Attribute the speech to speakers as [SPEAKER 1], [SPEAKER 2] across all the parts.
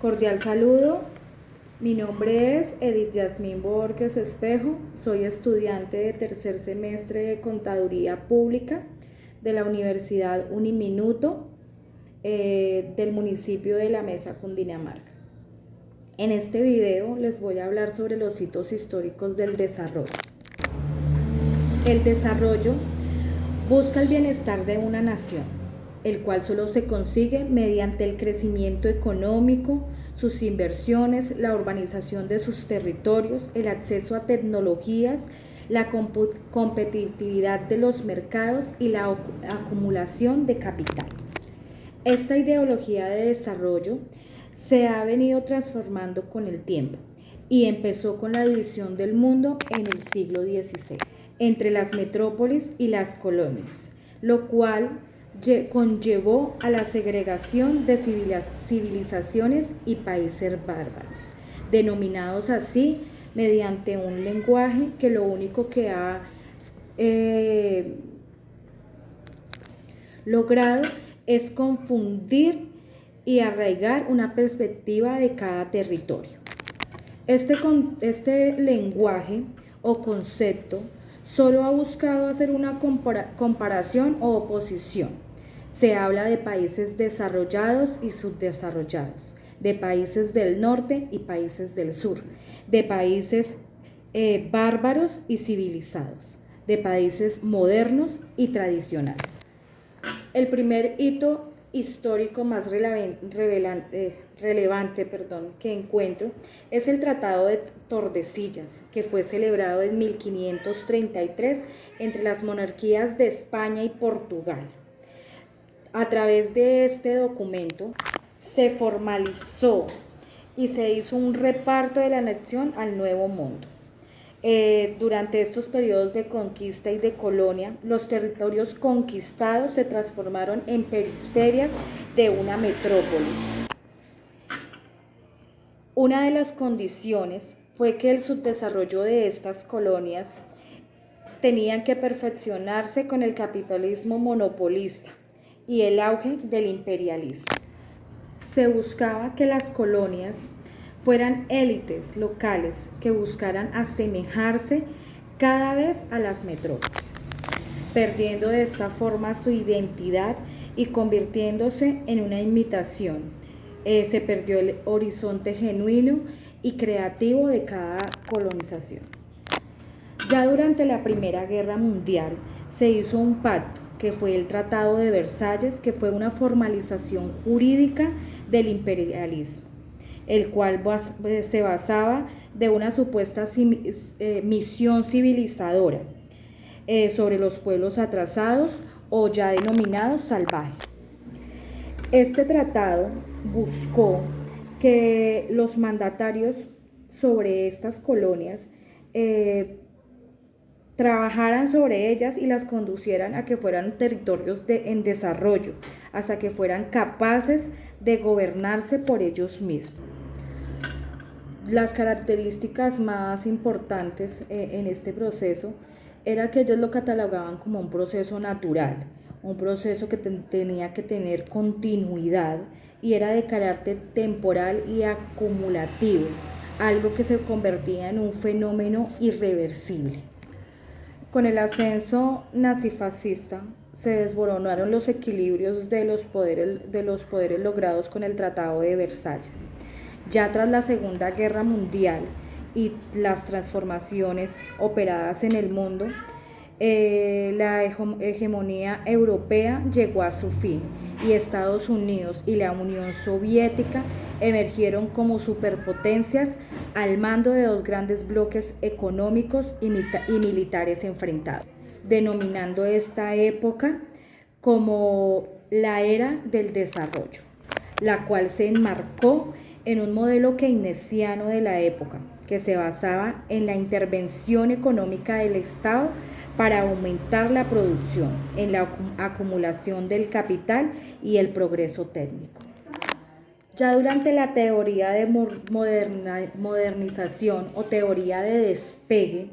[SPEAKER 1] Cordial saludo, mi nombre es Edith Yasmín Borges Espejo, soy estudiante de tercer semestre de Contaduría Pública de la Universidad Uniminuto del municipio de La Mesa, Cundinamarca. En este video les voy a hablar sobre los hitos históricos del desarrollo. El desarrollo busca el bienestar de una nación, el cual solo se consigue mediante el crecimiento económico, sus inversiones, la urbanización de sus territorios, el acceso a tecnologías, la competitividad de los mercados y la acumulación de capital. Esta ideología de desarrollo se ha venido transformando con el tiempo y empezó con la división del mundo en el siglo XVI entre las metrópolis y las colonias, lo cual conllevó a la segregación de civilizaciones y países bárbaros, denominados así mediante un lenguaje que lo único que ha logrado es confundir y arraigar una perspectiva de cada territorio. Este lenguaje o concepto solo ha buscado hacer una comparación o oposición. Se habla de países desarrollados y subdesarrollados, de países del norte y países del sur, de países bárbaros y civilizados, de países modernos y tradicionales. El primer hito histórico más relevante que encuentro es el Tratado de Tordesillas, que fue celebrado en 1533 entre las monarquías de España y Portugal. A través de este documento se formalizó y se hizo un reparto de la nación al Nuevo Mundo. Durante estos periodos de conquista y de colonia, los territorios conquistados se transformaron en periferias de una metrópolis. Una de las condiciones fue que el subdesarrollo de estas colonias tenían que perfeccionarse con el capitalismo monopolista y el auge del imperialismo. Se buscaba que las colonias fueran élites locales que buscaran asemejarse cada vez a las metrópolis, perdiendo de esta forma su identidad y convirtiéndose en una imitación. Se perdió el horizonte genuino y creativo de cada colonización. Ya durante la Primera Guerra Mundial se hizo un pacto que fue el Tratado de Versalles, que fue una formalización jurídica del imperialismo, el cual se basaba de una supuesta misión civilizadora sobre los pueblos atrasados o ya denominados salvajes. Este tratado buscó que los mandatarios sobre estas colonias trabajaran sobre ellas y las conducieran a que fueran territorios en desarrollo, hasta que fueran capaces de gobernarse por ellos mismos. Las características más importantes en este proceso era que ellos lo catalogaban como un proceso natural, un proceso que tenía que tener continuidad y era de carácter temporal y acumulativo, algo que se convertía en un fenómeno irreversible. Con el ascenso nazifascista se desmoronaron los equilibrios de los poderes logrados con el Tratado de Versalles. Ya tras la Segunda Guerra Mundial y las transformaciones operadas en el mundo, la hegemonía europea llegó a su fin y Estados Unidos y la Unión Soviética emergieron como superpotencias al mando de dos grandes bloques económicos y militares enfrentados, denominando esta época como la era del desarrollo, la cual se enmarcó en un modelo keynesiano de la época, que se basaba en la intervención económica del Estado para aumentar la producción, en la acumulación del capital y el progreso técnico. Ya durante la teoría de modernización o teoría de despegue,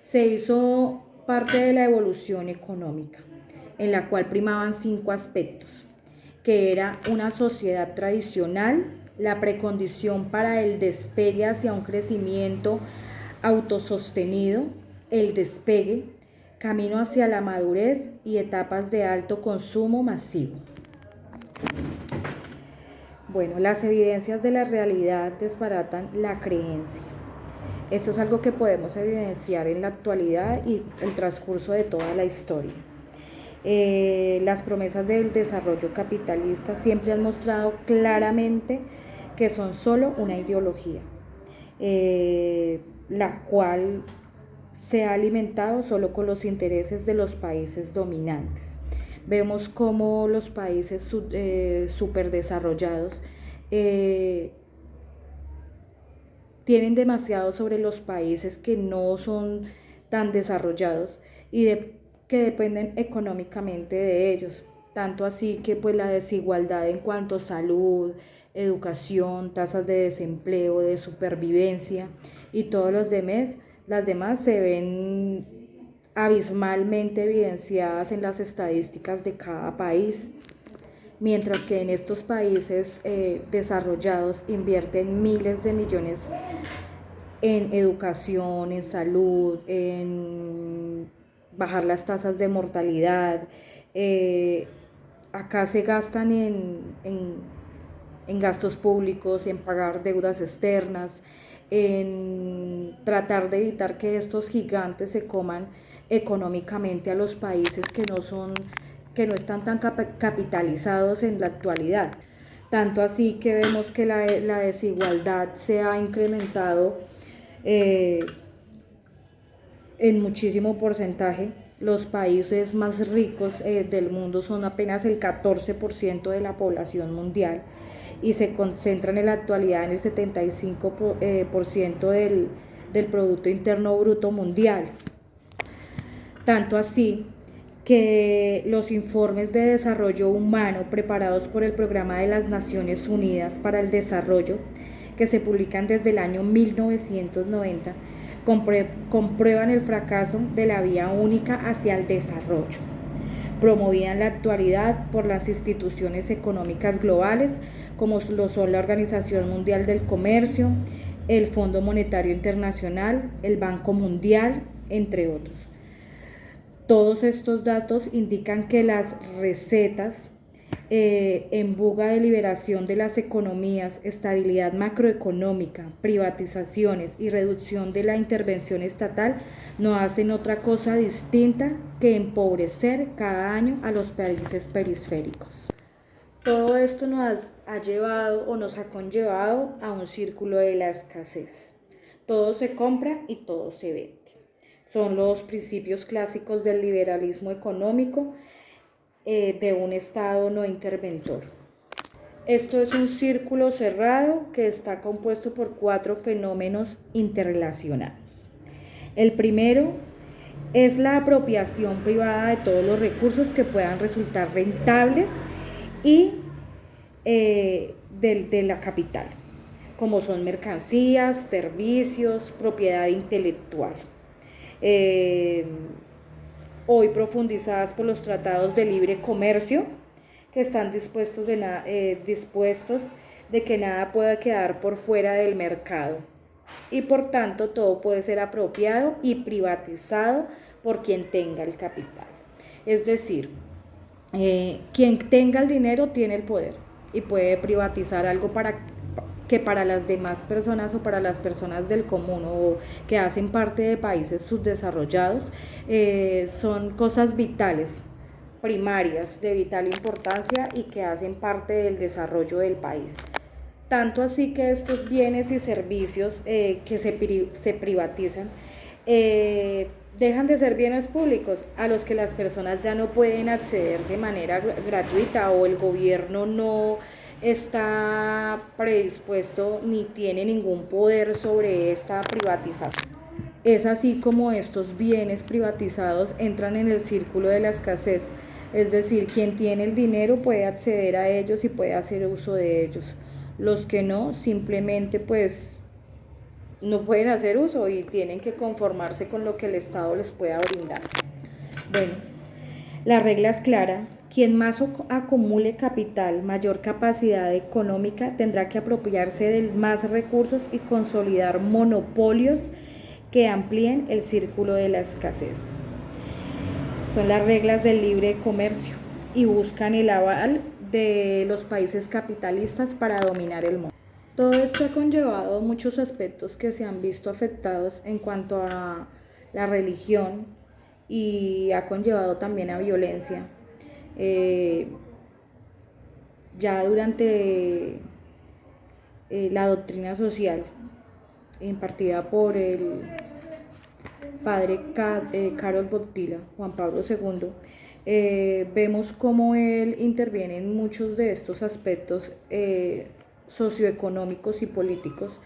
[SPEAKER 1] se hizo parte de la evolución económica, en la cual primaban 5 aspectos, que era una sociedad tradicional la precondición para el despegue hacia un crecimiento autosostenido, el despegue, camino hacia la madurez y etapas de alto consumo masivo. Bueno, las evidencias de la realidad desbaratan la creencia. Esto es algo que podemos evidenciar en la actualidad y el transcurso de toda la historia. Las promesas del desarrollo capitalista siempre han mostrado claramente que son solo una ideología, la cual se ha alimentado solo con los intereses de los países dominantes. Vemos cómo los países superdesarrollados tienen demasiado sobre los países que no son tan desarrollados y que dependen económicamente de ellos. Tanto así que pues la desigualdad en cuanto a salud, educación, tasas de desempleo, de supervivencia y todos los demás, las demás se ven abismalmente evidenciadas en las estadísticas de cada país, mientras que en estos países desarrollados invierten miles de millones en educación, en salud, en bajar las tasas de mortalidad. Acá se gastan en gastos públicos, en pagar deudas externas, en tratar de evitar que estos gigantes se coman económicamente a los países que no están tan capitalizados en la actualidad. Tanto así que vemos que la desigualdad se ha incrementado en muchísimo porcentaje. Los países más ricos del mundo son apenas el 14% de la población mundial y se concentran en la actualidad en el 75% del Producto Interno Bruto mundial. Tanto así que los informes de desarrollo humano preparados por el Programa de las Naciones Unidas para el Desarrollo, que se publican desde el año 1990, comprueban el fracaso de la vía única hacia el desarrollo, promovida en la actualidad por las instituciones económicas globales, como lo son la Organización Mundial del Comercio, el Fondo Monetario Internacional, el Banco Mundial, entre otros. Todos estos datos indican que las recetas en boga de liberación de las economías, estabilidad macroeconómica, privatizaciones y reducción de la intervención estatal no hacen otra cosa distinta que empobrecer cada año a los países periféricos. Todo esto nos ha llevado o nos ha conllevado a un círculo de la escasez. Todo se compra y todo se vende. Son los principios clásicos del liberalismo económico de un Estado no interventor. Esto es un círculo cerrado que está compuesto por 4 fenómenos interrelacionados. El primero es la apropiación privada de todos los recursos que puedan resultar rentables y de la capital, como son mercancías, servicios, propiedad intelectual. Hoy profundizadas por los tratados de libre comercio, que están dispuestos de que nada pueda quedar por fuera del mercado y por tanto todo puede ser apropiado y privatizado por quien tenga el capital. Es decir, quien tenga el dinero tiene el poder y puede privatizar algo que para las demás personas o para las personas del común o que hacen parte de países subdesarrollados son cosas vitales, primarias, de vital importancia y que hacen parte del desarrollo del país. Tanto así que estos bienes y servicios que se privatizan dejan de ser bienes públicos a los que las personas ya no pueden acceder de manera gratuita o el gobierno no está predispuesto ni tiene ningún poder sobre esta privatización. Es así como estos bienes privatizados entran en el círculo de la escasez, es decir, quien tiene el dinero puede acceder a ellos y puede hacer uso de ellos. Los que no, simplemente pues no pueden hacer uso y tienen que conformarse con lo que el Estado les pueda brindar. Bueno, la regla es clara: Quien más acumule capital, mayor capacidad económica, tendrá que apropiarse de más recursos y consolidar monopolios que amplíen el círculo de la escasez. Son las reglas del libre comercio y buscan el aval de los países capitalistas para dominar el mundo. Todo esto ha conllevado muchos aspectos que se han visto afectados en cuanto a la religión y ha conllevado también a violencia. Ya durante la doctrina social impartida por el padre Karol Wojtyla, Juan Pablo II, vemos cómo él interviene en muchos de estos aspectos socioeconómicos y políticos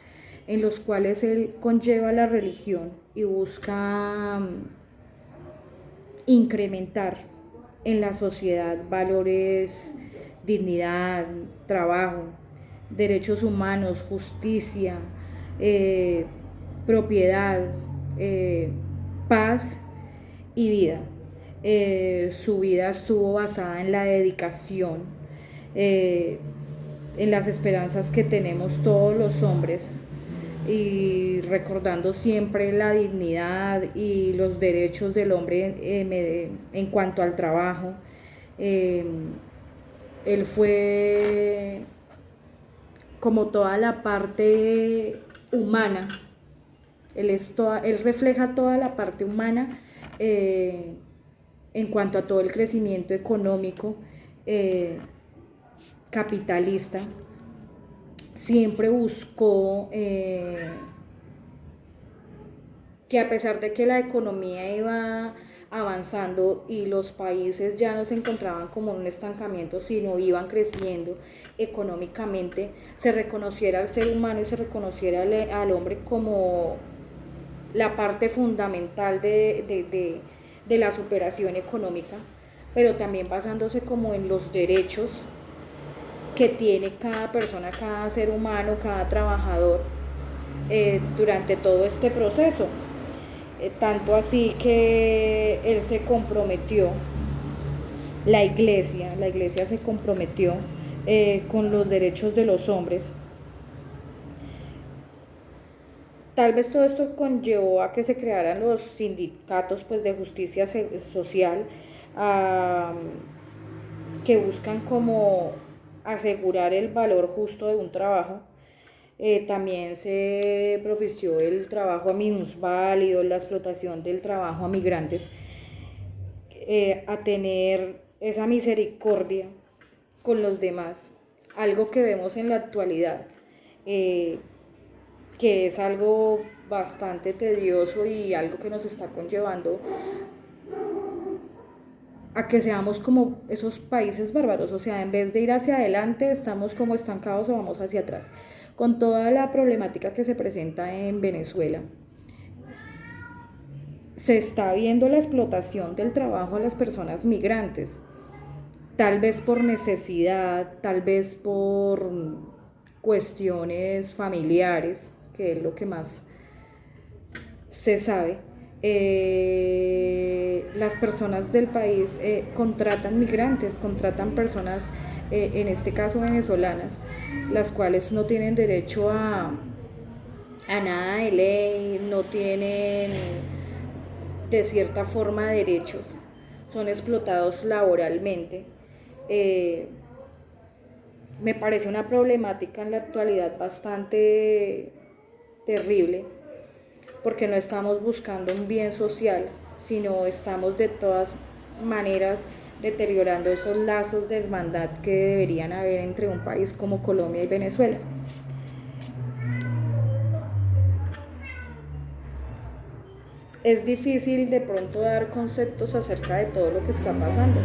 [SPEAKER 1] en los cuales él conlleva la religión y busca incrementar en la sociedad valores, dignidad, trabajo, derechos humanos, justicia, propiedad, paz y vida. Su vida estuvo basada en la dedicación, en las esperanzas que tenemos todos los hombres y recordando siempre la dignidad y los derechos del hombre en cuanto al trabajo. Él fue como toda la parte humana, él refleja toda la parte humana en cuanto a todo el crecimiento económico capitalista. Siempre buscó que a pesar de que la economía iba avanzando y los países ya no se encontraban como en un estancamiento, sino iban creciendo económicamente, se reconociera al ser humano y se reconociera al hombre como la parte fundamental de la superación económica, pero también basándose como en los derechos que tiene cada persona, cada ser humano, cada trabajador durante todo este proceso. Tanto así que él se comprometió, la iglesia se comprometió con los derechos de los hombres. Tal vez todo esto conllevó a que se crearan los sindicatos pues, de justicia social que buscan como asegurar el valor justo de un trabajo. También se propició el trabajo a minusválidos, la explotación del trabajo a migrantes, a tener esa misericordia con los demás, algo que vemos en la actualidad, que es algo bastante tedioso y algo que nos está conllevando a que seamos como esos países bárbaros, o sea, en vez de ir hacia adelante, estamos como estancados o vamos hacia atrás, con toda la problemática que se presenta en Venezuela. Se está viendo la explotación del trabajo a las personas migrantes, tal vez por necesidad, tal vez por cuestiones familiares, que es lo que más se sabe. Las personas del país contratan migrantes, contratan personas, en este caso venezolanas, las cuales no tienen derecho a nada de ley, no tienen de cierta forma derechos, son explotados laboralmente. Me parece una problemática en la actualidad bastante terrible, porque no estamos buscando un bien social, sino estamos de todas maneras deteriorando esos lazos de hermandad que deberían haber entre un país como Colombia y Venezuela. Es difícil de pronto dar conceptos acerca de todo lo que está pasando,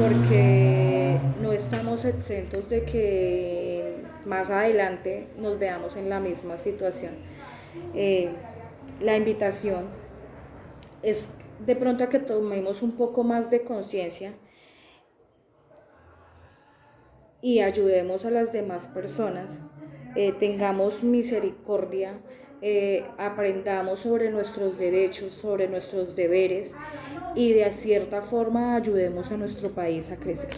[SPEAKER 1] porque no estamos exentos de que más adelante nos veamos en la misma situación. La invitación es de pronto a que tomemos un poco más de conciencia y ayudemos a las demás personas, tengamos misericordia aprendamos sobre nuestros derechos, sobre nuestros deberes y de cierta forma ayudemos a nuestro país a crecer.